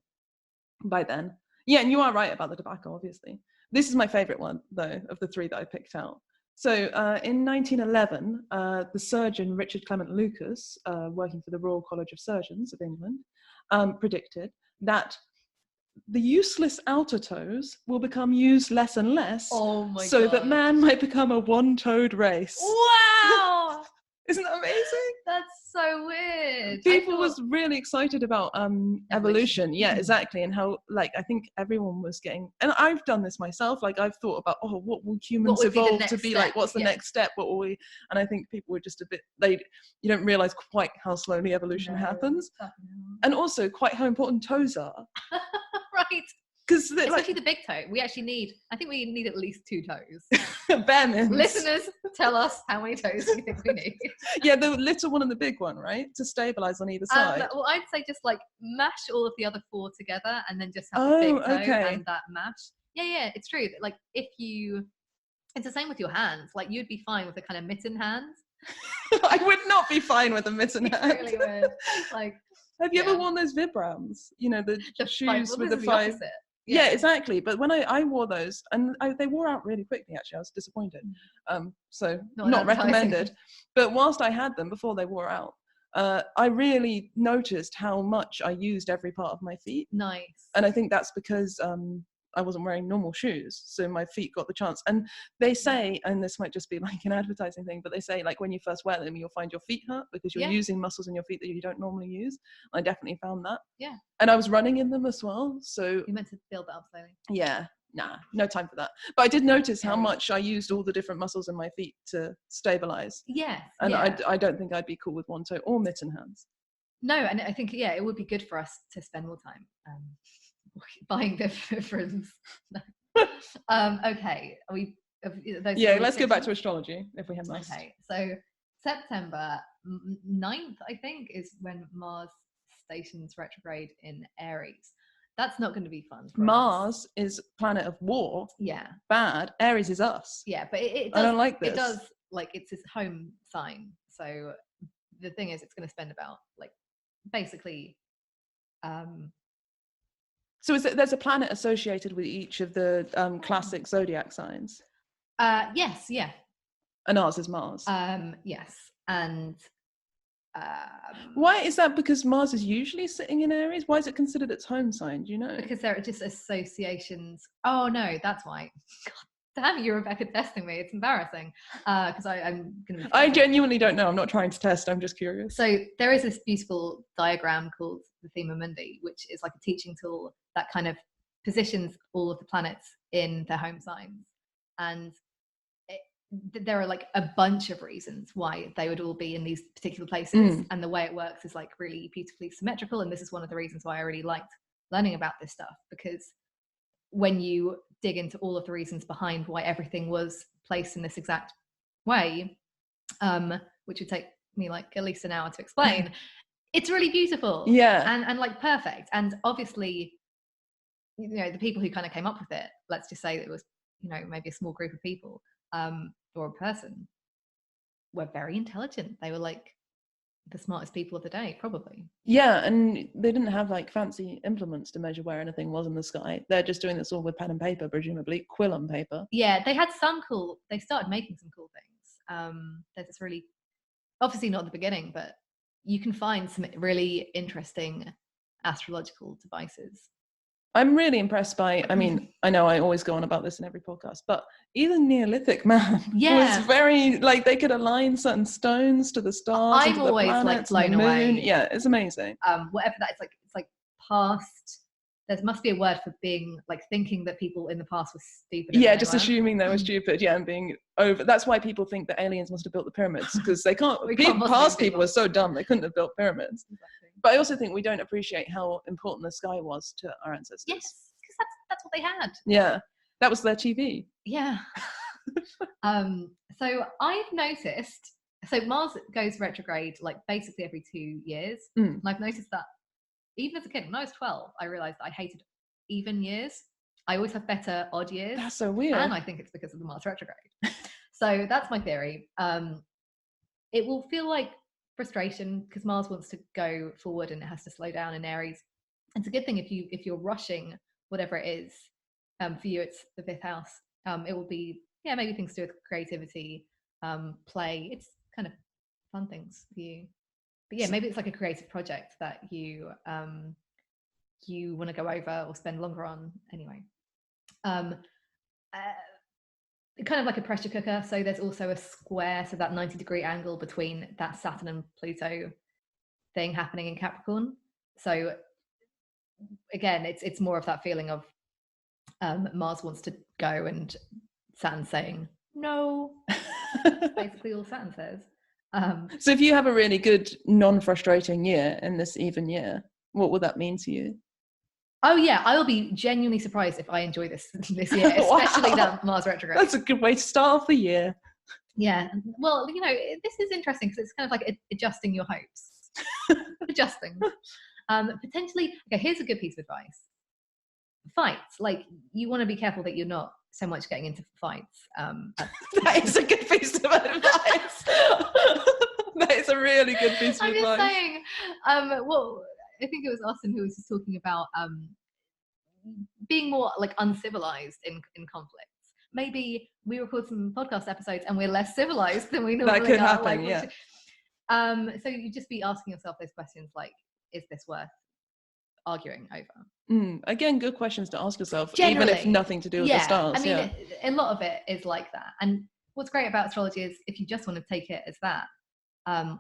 by then. Yeah, and you are right about the tobacco, obviously. This is my favorite one, though, of the 3 that I picked out. So in 1911, the surgeon Richard Clement Lucas, working for the Royal College of Surgeons of England, predicted that the useless outer toes will become used less and less, that man might become a one-toed race. Wow! Isn't that amazing? That's so weird. People was really excited about evolution. Yeah, exactly. And how I think everyone was getting, and I've done this myself, I've thought about, what will humans evolve to be like? What's the next step? What will we? And I think people were just a bit, you don't realize quite how slowly evolution happens. And also quite how important toes are. Right. Because especially the big toe. I think we need at least 2 toes. Bare minimum. Listeners, tell us how many toes you think we need. Yeah, the little one and the big one, right? To stabilize on either side. Well, I'd say just mash all of the other 4 together and then just have the big toe and that mash. Yeah, it's true. It's the same with your hands. You'd be fine with a kind of mitten hand. I would not be fine with a mitten hand. You really would. Have you ever worn those Vibrams? The shoes with the 5. Yeah, exactly. But when I wore those, and they wore out really quickly, actually, I was disappointed. So not recommended. But whilst I had them before they wore out, I really noticed how much I used every part of my feet. Nice. And I think that's because I wasn't wearing normal shoes, so my feet got the chance. And they say, and this might just be an advertising thing, but they say when you first wear them, you'll find your feet hurt because you're using muscles in your feet that you don't normally use. I definitely found that. Yeah. And I was running in them as well, so you meant to build that up slowly. Yeah, no time for that. But I did notice how much I used all the different muscles in my feet to stabilize. Yeah. And I don't think I'd be cool with one toe or mitten hands. No, and I think it would be good for us to spend more time buying Vibrams. Okay, let's go back to astrology if we have nice. Okay, so September 9th, I think, is when Mars stations retrograde in Aries. That's not going to be fun for Mars us. is planet of war. Yeah. Bad. Aries is us. Yeah, but it does, I don't like this. It does, like, it's his home sign. So the thing is, it's going to spend about, like, basically... So there's a planet associated with each of the classic zodiac signs? Yes, yeah. And ours is Mars? Yes. And... why is that? Because Mars is usually sitting in Aries? Why is it considered its home sign? Do you know? Because there are just associations. Oh no, that's why. God damn you, Rebecca, testing me. It's embarrassing. Because I'm going to be... I genuinely don't know. I'm not trying to test. I'm just curious. So there is this beautiful diagram called the Thema Mundi, which is like a teaching tool that kind of positions all of the planets in their home signs. And there are like a bunch of reasons why they would all be in these particular places. And the way it works is like really beautifully symmetrical. And this is one of the reasons why I really liked learning about this stuff, because when you dig into all of the reasons behind why everything was placed in this exact way, which would take me like at least an hour to explain, it's really beautiful. Yeah. And like perfect. And obviously, you know, the people who kind of came up with it, let's just say it was, you know, maybe a small group of people, or a person, were very intelligent. They were like the smartest people of the day, probably. Yeah, and they didn't have like fancy implements to measure where anything was in the sky. They're just doing this all with pen and paper, presumably quill on paper. Yeah, they started making some cool things. There's this really, obviously not at the beginning, but you can find some really interesting astrological devices. I'm really impressed by, I mean, I know I always go on about this in every podcast, but even Neolithic man was very, like, they could align certain stones to the stars, I'm always planets, like blown away. Yeah, it's amazing. Whatever that is, it's like past. There must be a word for being like thinking that people in the past were stupid. Yeah, just assuming they were stupid. Yeah, and being over. That's why people think that aliens must have built the pyramids, because they can't. Past people are so dumb they couldn't have built pyramids. Exactly. But I also think we don't appreciate how important the sky was to our ancestors. Yes, because that's what they had. Yeah, that was their TV. Yeah. So I've noticed. So Mars goes retrograde like basically every 2 years, and I've noticed that even as a kid, when I was 12, I realized that I hated even years. I always have better odd years. That's so weird. And I think it's because of the Mars retrograde. So that's my theory. It will feel like frustration because Mars wants to go forward and it has to slow down in Aries. It's a good thing if you're rushing whatever it is. For you, it's the 5th house. It will be, maybe things to do with creativity, play. It's kind of fun things for you. But maybe it's like a creative project that you want to go over or spend longer on anyway. Kind of like a pressure cooker. So there's also a square, so that 90-degree angle between that Saturn and Pluto thing happening in Capricorn. So again, it's more of that feeling of Mars wants to go and Saturn saying no. That's basically all Saturn says. So if you have a really good non-frustrating year in this even year, what would that mean to you? Oh yeah, I will be genuinely surprised if I enjoy this year, especially that Mars retrograde. That's a good way to start off the year. Yeah, well, this is interesting because it's kind of like adjusting your hopes. Adjusting. Potentially, okay, here's a good piece of advice. Fights, like, you want to be careful that you're not so much getting into fights. That is a good piece of advice. That is a really good piece of advice. I'm just saying, well, I think it was Austin who was just talking about being more like uncivilized in conflicts. Maybe we record some podcast episodes and we're less civilized than we normally are. That could happen, yeah. So you just be asking yourself those questions like, is this worth arguing over? Again, good questions to ask yourself, Generally, even if nothing to do with the stars. I mean, a lot of it is like that. And what's great about astrology is if you just want to take it as that,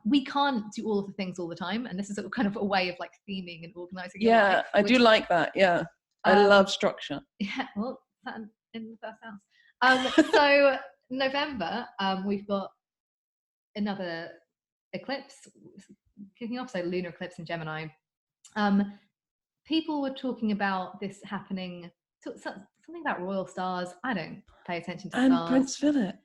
we can't do all of the things all the time. And this is kind of a way of like theming and organizing your life. I do like that. Yeah. I love structure. Yeah, well, Saturn in the 1st house. So November, we've got another eclipse kicking off, so lunar eclipse in Gemini. People were talking about this happening, something about royal stars. I don't pay attention to stars. And Prince Philip.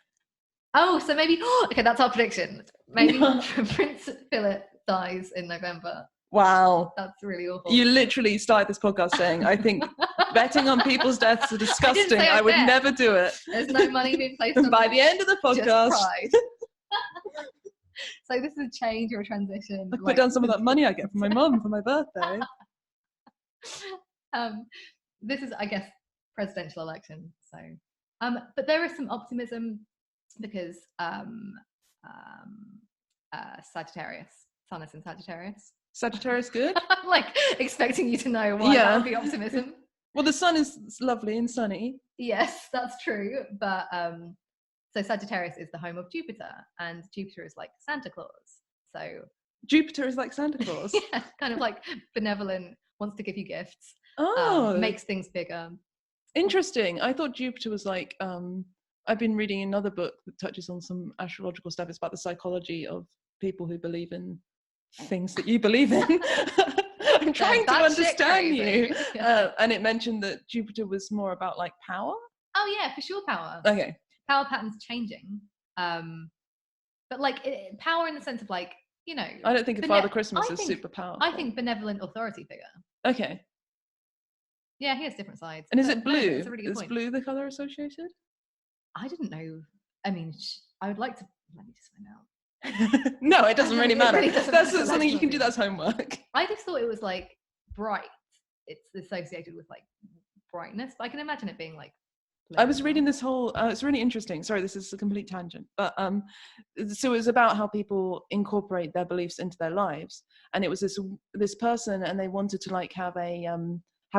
Oh, so maybe, okay, that's our prediction. Maybe Prince Philip dies in November. Wow. That's really awful. You literally started this podcast saying, I think betting on people's deaths are disgusting. I would never do it. There's no money being placed on by the end of the podcast. Just pride. So this is a change or a transition. I put down some of that money I get from my mum for my birthday. This is, I guess, presidential election. So, but there is some optimism because Sagittarius, Sun is in Sagittarius. Sagittarius good? I'm like expecting you to know why that would be optimism. Well, the sun is lovely and sunny. Yes, that's true. But so Sagittarius is the home of Jupiter, and Jupiter is like Santa Claus. So Jupiter is like Santa Claus. Yeah, kind of like benevolent, wants to give you gifts. Makes things bigger. Interesting. I thought Jupiter was like, I've been reading another book that touches on some astrological stuff. It's about the psychology of people who believe in things that you believe in. I'm trying to understand you. And it mentioned that Jupiter was more about like power. Oh yeah, for sure, power. Okay. Power patterns changing. But like power in the sense of like, you know. I don't think of Father Christmas as super powerful. I think benevolent authority figure. Okay. Yeah, he has different sides. And is it blue? No, that's a really good point. Blue the color associated? I didn't know. I mean, I would like to. Let me just find out. No, it doesn't really matter. That's matter. Something you can do. That's homework. I just thought it was like bright. It's associated with like brightness, but I can imagine it being like. I was reading this whole. It's really interesting. Sorry, this is a complete tangent, but so it was about how people incorporate their beliefs into their lives, and it was this person, and they wanted to like have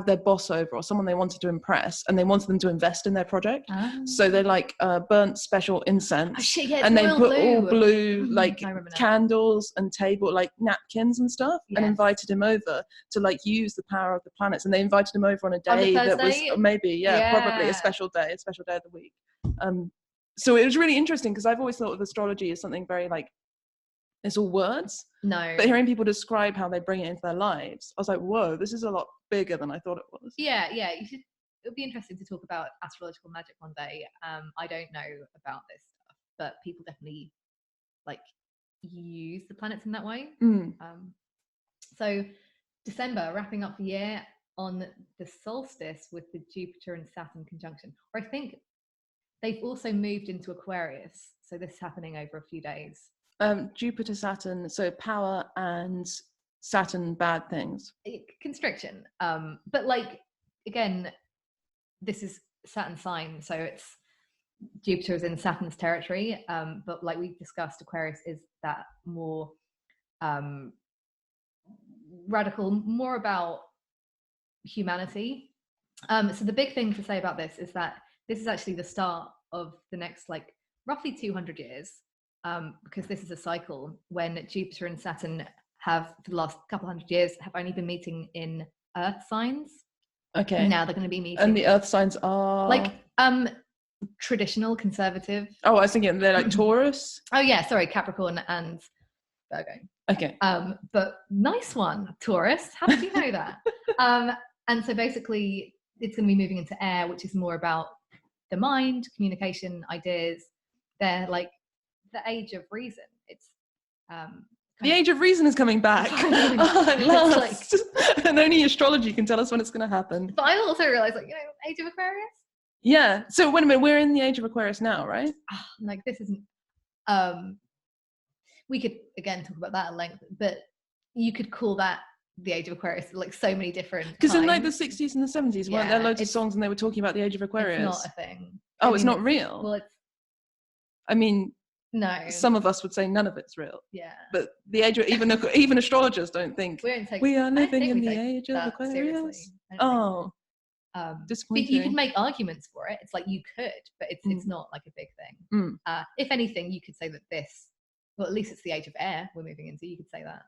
their boss over or someone they wanted to impress, and they wanted them to invest in their project. So they like burnt special incense, and they put all blue like candles and table like napkins and stuff, and invited him over to like use the power of the planets. And they invited him over on a day that was maybe probably a special day of the week. So it was really interesting because I've always thought of astrology as something very like, it's all words. No. But hearing people describe how they bring it into their lives, I was like, whoa, this is a lot bigger than I thought it was. Yeah. It would be interesting to talk about astrological magic one day. I don't know about this stuff, but people definitely like use the planets in that way. So December, wrapping up the year on the solstice with the Jupiter and Saturn conjunction. Or I think they've also moved into Aquarius. So this is happening over a few days. Jupiter, Saturn, so power, and Saturn, bad things. Constriction. But like, again, this is Saturn sign, so it's Jupiter is in Saturn's territory. But like we discussed, Aquarius is that more radical, more about humanity. So the big thing to say about this is that this is actually the start of the next like roughly 200 years. Because this is a cycle when Jupiter and Saturn have, for the last couple hundred years, have only been meeting in Earth signs. Okay. And now they're going to be meeting. And the Earth signs are like traditional, conservative. Oh, I was thinking they're like Taurus. Oh yeah, sorry, Capricorn and Virgo. Okay. But nice one, Taurus. How did you know that? And so basically, it's going to be moving into air, which is more about the mind, communication, ideas. They're like the age of reason. It's the age of reason is coming back. At last. And only astrology can tell us when it's going to happen. But I also realized, like, age of Aquarius. Yeah. So wait a minute, we're in the age of Aquarius now, right? Like this isn't. We could again talk about that at length, but you could call that the age of Aquarius, like so many different. Because in like the 60s and the 70s, weren't there loads of songs and they were talking about the age of Aquarius? It's not a thing. Oh, it's not real. Well, it's. I mean, no. Some of us would say none of it's real. Yeah. But the age of even astrologers don't think we are living in the age of Aquarius. Oh. Disappointing. You could make arguments for it. It's like you could, but it's not like a big thing. If anything, you could say that this, well, at least it's the age of air we're moving into. You could say that.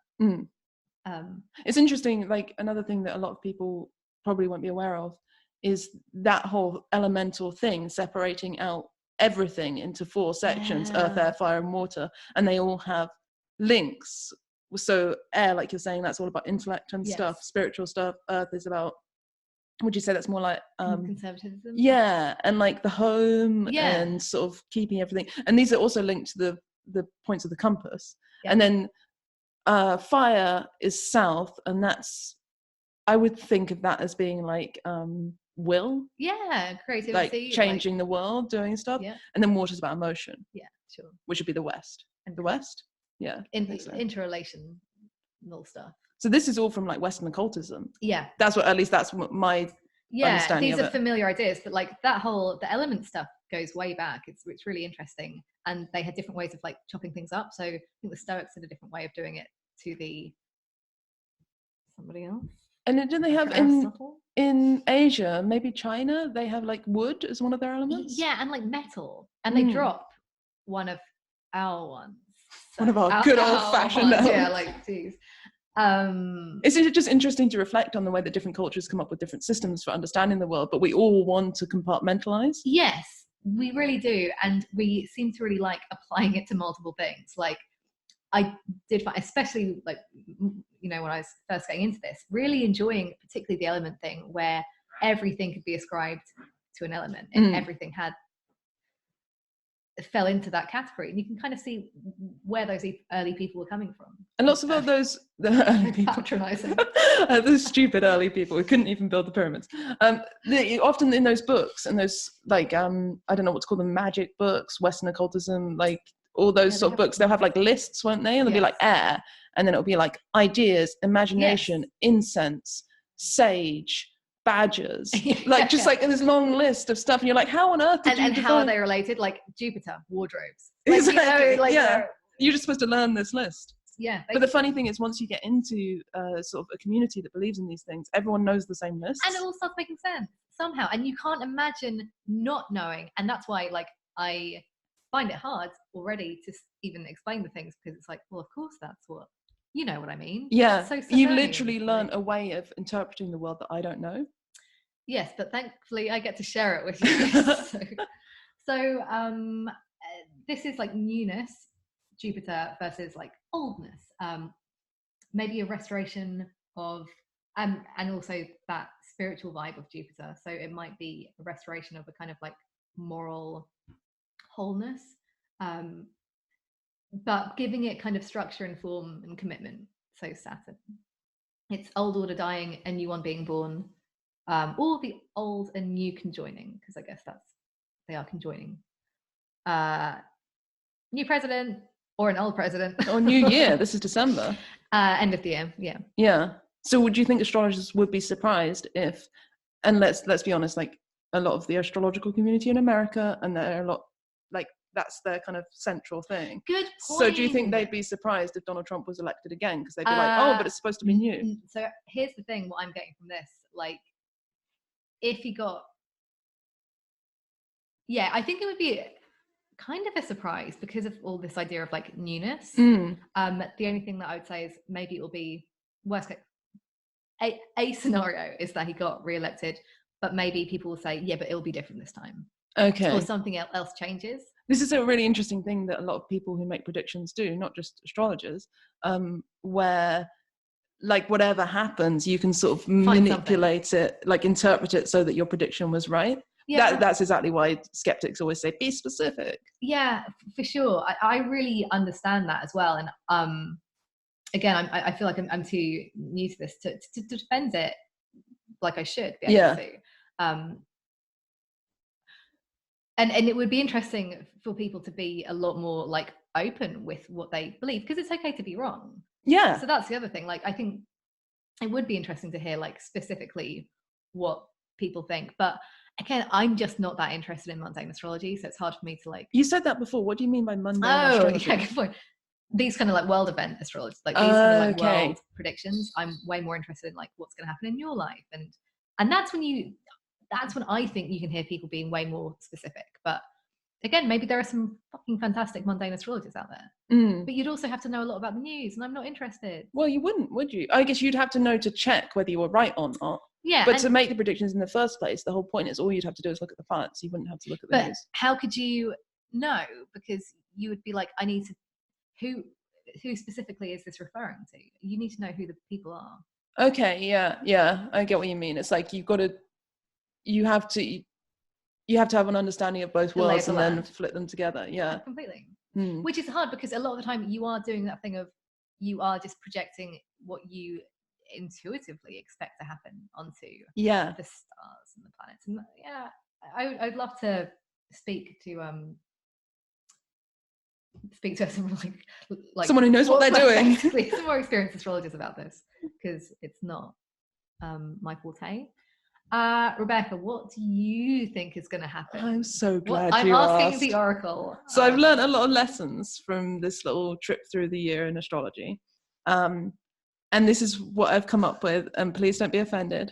It's interesting. Like another thing that a lot of people probably won't be aware of is that whole elemental thing separating out everything into 4 sections: earth, air, fire, and water, and they all have links. So air, like you're saying, that's all about intellect and stuff, spiritual stuff. Earth is about would you say that's more like conservatism? Yeah, and like the home and sort of keeping everything. And these are also linked to the points of the compass. Yeah. And then fire is south, and that's, I would think of that as being like will. Yeah, creativity. Like changing the world, doing stuff. Yeah. And then water's about emotion. Yeah, sure. Which would be the west. And the west? Yeah. Interrelational stuff. So this is all from like Western occultism. Yeah. That's what my understanding these of are familiar ideas, but like the element stuff goes way back. It's really interesting. And they had different ways of like chopping things up. So I think the Stoics had a different way of doing it to somebody else. And didn't they have in Asia, maybe China, they have like wood as one of their elements? Yeah, and like metal. And they drop one of our ones. So one of our good old-fashioned elements. Yeah, like, geez. It's just interesting to reflect on the way that different cultures come up with different systems for understanding the world, but we all want to compartmentalize. Yes, we really do. And we seem to really like applying it to multiple things. Like I did find, especially like, when I was first getting into this, really enjoying particularly the element thing where everything could be ascribed to an element and everything fell into that category, and you can kind of see where those early people were coming from. And lots of those the early people patronizing the stupid early people who couldn't even build the pyramids. Often in those books and those like I don't know what to call them, magic books, Western occultism, like all those sort of books, they'll have like lists, won't they? And they'll be like air, and then it'll be like ideas, imagination, incense, sage, badgers, like just like this long list of stuff, and you're like, how on earth did you and how are they related? Like Jupiter, wardrobes, like, exactly. You're just supposed to learn this list. Yeah, but the funny thing is, once you get into sort of a community that believes in these things, everyone knows the same list, and it all starts making sense somehow, and you can't imagine not knowing. And that's why like I find it hard already to even explain the things, because it's like, well, of course that's what, you know what I mean. Yeah, so you literally learn a way of interpreting the world that I don't know. Yes, but thankfully I get to share it with you. so this is like newness, Jupiter, versus like oldness. Maybe a restoration of, and also that spiritual vibe of Jupiter. So it might be a restoration of a kind of like moral wholeness, but giving it kind of structure and form and commitment. So Saturn, it's old order dying, a new one being born. Or the old and new conjoining, because I guess they are conjoining. New president or an old president. Or new year. This is December. End of the year. Yeah. Yeah. So would you think astrologers would be surprised if, and let's be honest, like a lot of the astrological community in America, and there are a lot, like that's their kind of central thing. Good point. So do you think they'd be surprised if Donald Trump was elected again? Because they'd be like, oh, but it's supposed to be new. So here's the thing, what I'm getting from this, like, if he got, I think it would be kind of a surprise because of all this idea of like newness. The only thing that I would say is maybe it will be worst case. A scenario is that he got re-elected, but maybe people will say, yeah, but it'll be different this time. Okay. Or something else changes. This is a really interesting thing that a lot of people who make predictions do, not just astrologers, where like whatever happens, you can sort of manipulate it, like interpret it so that your prediction was right. Yeah, that's exactly why skeptics always say be specific. Yeah, for sure. I really understand that as well. And again, I feel like I'm too new to this to defend it like I should be able to. And it would be interesting for people to be a lot more like open with what they believe, because it's okay to be wrong. Yeah. So that's the other thing. Like, I think it would be interesting to hear like specifically what people think. But again, I'm just not that interested in mundane astrology, so it's hard for me to like. You said that before. What do you mean by mundane astrology? Yeah, good point. These kind of like world event astrology, like these kind of like world predictions. I'm way more interested in like what's going to happen in your life, and that's when I think you can hear people being way more specific. But again, maybe there are some fucking fantastic mundane astrologers out there. But you'd also have to know a lot about the news, and I'm not interested. Well, you wouldn't, would you? I guess you'd have to know to check whether you were right or not. Yeah. But to make the predictions in the first place, the whole point is all you'd have to do is look at the plants. You wouldn't have to look at the news. How could you know? Because you would be like, I need to, who specifically is this referring to? You need to know who the people are. Okay, yeah, I get what you mean. It's like you've got to you have to have an understanding of both worlds and then flip them together. Yeah, completely. Which is hard because a lot of the time you are doing that thing of you are just projecting what you intuitively expect to happen onto the stars and the planets. And I'd love to speak to someone like someone who knows what they're doing. Some more experienced astrologers about this, because it's not my forte. Rebecca, what do you think is going to happen? I'm so glad I'm asking the oracle. So I've learned a lot of lessons from this little trip through the year in astrology. And this is what I've come up with, and please don't be offended.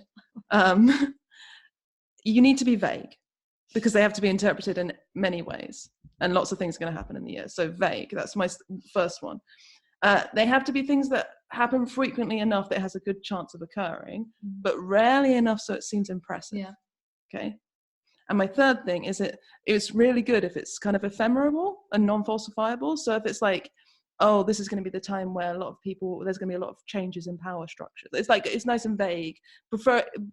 You need to be vague, because they have to be interpreted in many ways, and lots of things are going to happen in the year. So vague, that's my first one. They have to be things that happen frequently enough that it has a good chance of occurring, but rarely enough so it seems impressive. Yeah. Okay. And my third thing is it's really good if it's kind of ephemeral and non-falsifiable. So if it's like, oh, this is going to be the time where there's going to be a lot of changes in power structure. It's like, it's nice and vague.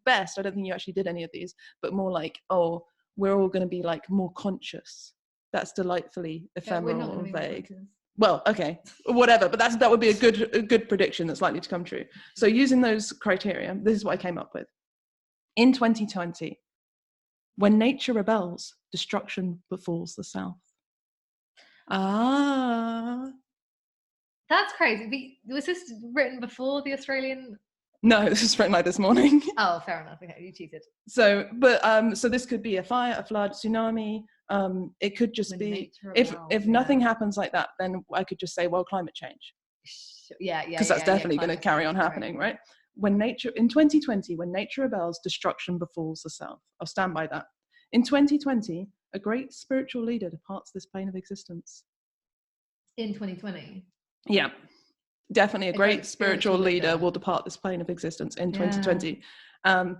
Best, I don't think you actually did any of these, but more like, oh, we're all going to be like more conscious. That's delightfully ephemeral or vague. Well, okay, whatever, but that would be a good prediction that's likely to come true. So using those criteria, this is what I came up with. In 2020, when nature rebels, destruction befalls the South. That's crazy. Was this written before the Australian? No, this was written like this morning. Oh, fair enough. Okay, you cheated. So this could be a fire, a flood, tsunami. It could just be if nothing happens like that, then I could just say, well, climate change. Yeah. Because that's definitely going to carry on happening, right? In 2020, when nature rebels, destruction befalls the South. I'll stand by that. In 2020, a great spiritual leader departs this plane of existence. In 2020. Yeah. Definitely a great spiritual leader will depart this plane of existence in 2020. I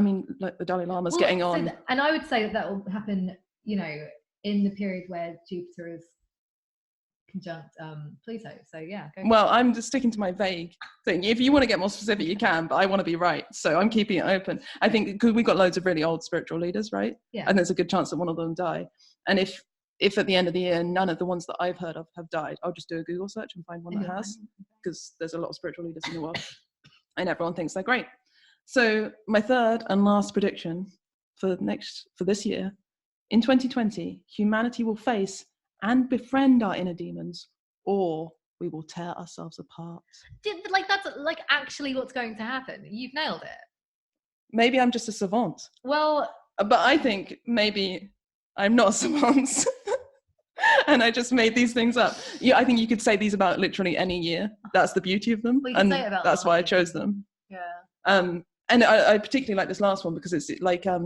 mean, like the Dalai Lama's getting on. And I would say that will happen, in the period where Jupiter is conjunct Pluto. So yeah. Well, I'm just sticking to my vague thing. If you want to get more specific, you can, but I want to be right. So I'm keeping it open. I think because we've got loads of really old spiritual leaders, right? Yeah. And there's a good chance that one of them die. And if at the end of the year, none of the ones that I've heard of have died, I'll just do a Google search and find one that has, because there's a lot of spiritual leaders in the world and everyone thinks they're great. So my third and last prediction for this year, in 2020, humanity will face and befriend our inner demons, or we will tear ourselves apart. That's like actually what's going to happen. You've nailed it. Maybe I'm just a savant. Well, but I think maybe I'm not a savant. And I just made these things up. Yeah, I think you could say these about literally any year. That's the beauty of them, and that's why I chose them. Yeah. And I particularly like this last one because it's like I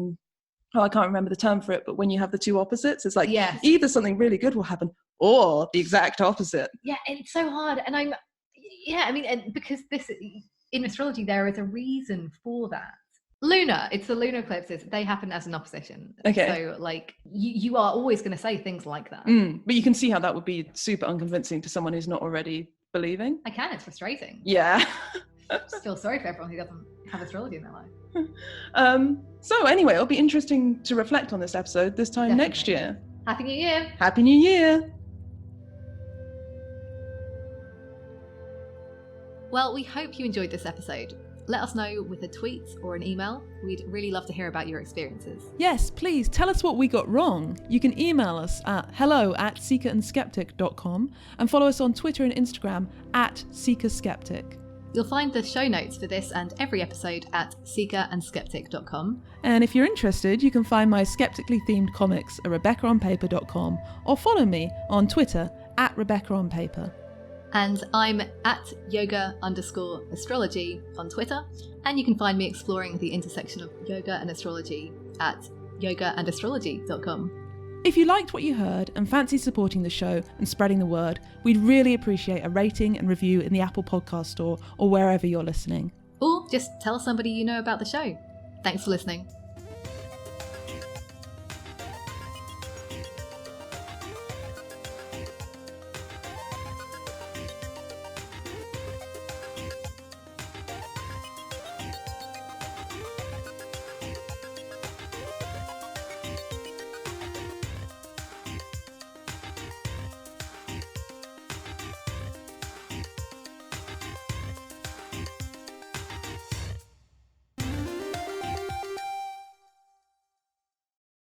can't remember the term for it, but when you have the two opposites, it's like either something really good will happen or the exact opposite. Yeah, it's so hard, and and because this in astrology there is a reason for that. It's the lunar eclipses. They happen as an opposition. Okay. So like you are always going to say things like that. But you can see how that would be super unconvincing to someone who's not already believing. I can. It's frustrating. Yeah. Just feel sorry for everyone who doesn't have astrology in their life. So anyway, it'll be interesting to reflect on this episode this time next year. Happy New Year. Happy New Year. Well, we hope you enjoyed this episode. Let us know with a tweet or an email. We'd really love to hear about your experiences. Yes, please tell us what we got wrong. You can email us at hello@seekerandskeptic.com and follow us on Twitter and Instagram @seekerskeptic. You'll find the show notes for this and every episode at seekerandskeptic.com. And if you're interested, you can find my skeptically themed comics at rebeccaonpaper.com or follow me on Twitter @RebeccaOnPaper. And I'm at yoga_astrology on Twitter. And you can find me exploring the intersection of yoga and astrology at yogaandastrology.com. If you liked what you heard and fancy supporting the show and spreading the word, we'd really appreciate a rating and review in the Apple Podcast Store or wherever you're listening. Or just tell somebody you know about the show. Thanks for listening.